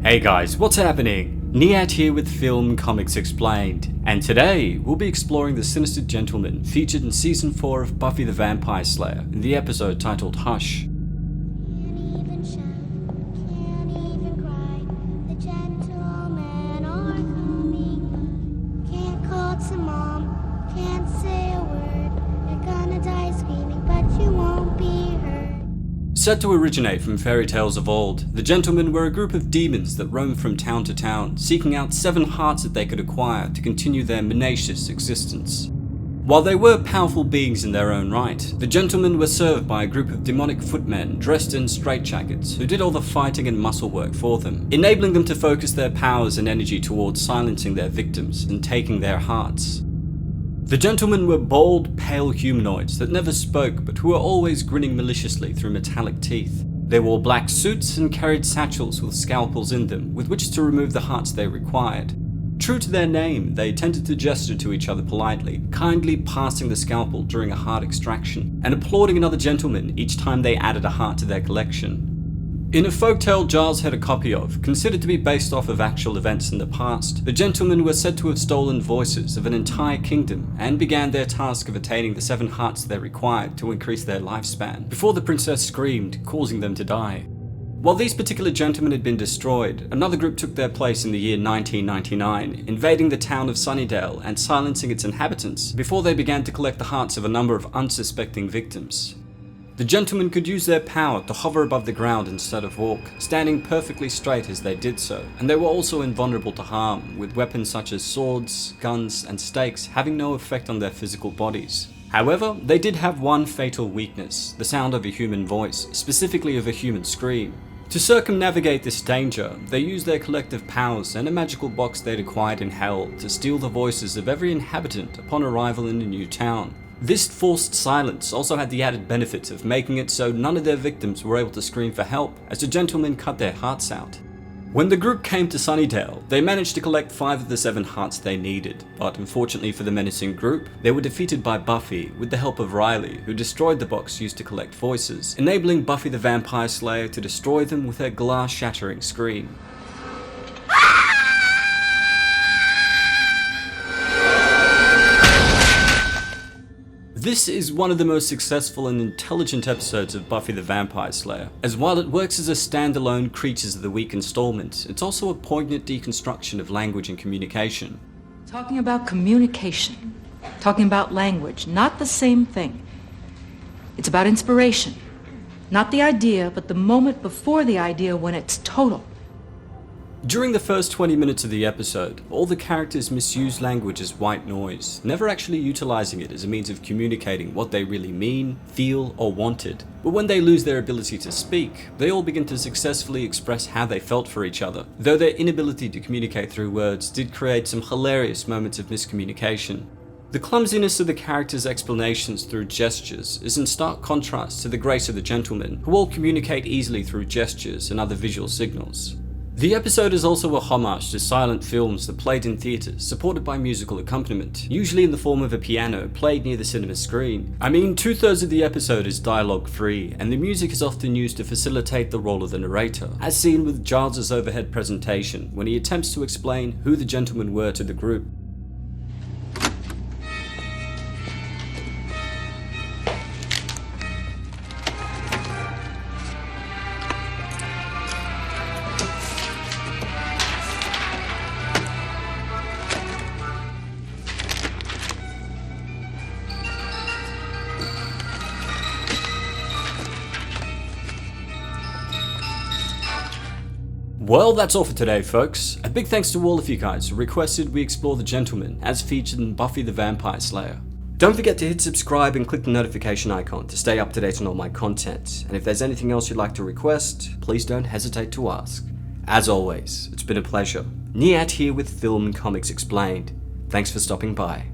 Hey guys, what's happening? Niyat here with Film Comics Explained, and today we'll be exploring the sinister gentleman featured in Season 4 of Buffy the Vampire Slayer in the episode titled Hush. Said to originate from fairy tales of old, the gentlemen were a group of demons that roamed from town to town, seeking out 7 hearts that they could acquire to continue their minacious existence. While they were powerful beings in their own right, the gentlemen were served by a group of demonic footmen dressed in straitjackets who did all the fighting and muscle work for them, enabling them to focus their powers and energy towards silencing their victims and taking their hearts. The gentlemen were bold, pale humanoids that never spoke but who were always grinning maliciously through metallic teeth. They wore black suits and carried satchels with scalpels in them with which to remove the hearts they required. True to their name, they tended to gesture to each other politely, kindly passing the scalpel during a heart extraction, and applauding another gentleman each time they added a heart to their collection. In a folktale Giles had a copy of, considered to be based off of actual events in the past, the gentlemen were said to have stolen voices of an entire kingdom and began their task of attaining the 7 hearts they required to increase their lifespan, before the princess screamed, causing them to die. While these particular gentlemen had been destroyed, another group took their place in the year 1999, invading the town of Sunnydale and silencing its inhabitants before they began to collect the hearts of a number of unsuspecting victims. The gentlemen could use their power to hover above the ground instead of walk, standing perfectly straight as they did so, and they were also invulnerable to harm, with weapons such as swords, guns, and stakes having no effect on their physical bodies. However, they did have one fatal weakness, the sound of a human voice, specifically of a human scream. To circumnavigate this danger, they used their collective powers and a magical box they'd acquired in Hell to steal the voices of every inhabitant upon arrival in a new town. This forced silence also had the added benefit of making it so none of their victims were able to scream for help as the gentlemen cut their hearts out. When the group came to Sunnydale, they managed to collect 5 of the 7 hearts they needed, but unfortunately for the menacing group, they were defeated by Buffy with the help of Riley, who destroyed the box used to collect voices, enabling Buffy the Vampire Slayer to destroy them with her glass-shattering scream. This is one of the most successful and intelligent episodes of Buffy the Vampire Slayer, as while it works as a standalone Creatures of the Week installment, it's also a poignant deconstruction of language and communication. Talking about communication, talking about language, not the same thing. It's about inspiration, not the idea, but the moment before the idea when it's total. During the first 20 minutes of the episode, all the characters misuse language as white noise, never actually utilizing it as a means of communicating what they really mean, feel, or wanted. But when they lose their ability to speak, they all begin to successfully express how they felt for each other, though their inability to communicate through words did create some hilarious moments of miscommunication. The clumsiness of the characters' explanations through gestures is in stark contrast to the grace of the gentlemen, who all communicate easily through gestures and other visual signals. The episode is also a homage to silent films that played in theatres, supported by musical accompaniment, usually in the form of a piano played near the cinema screen. I mean, 2/3 of the episode is dialogue-free, and the music is often used to facilitate the role of the narrator, as seen with Giles' overhead presentation when he attempts to explain who the gentlemen were to the group. Well, that's all for today, folks. A big thanks to all of you guys who requested we explore the gentleman as featured in Buffy the Vampire Slayer. Don't forget to hit subscribe and click the notification icon to stay up to date on all my content. And if there's anything else you'd like to request, please don't hesitate to ask. As always, it's been a pleasure. Niyat here with Film Comics Explained. Thanks for stopping by.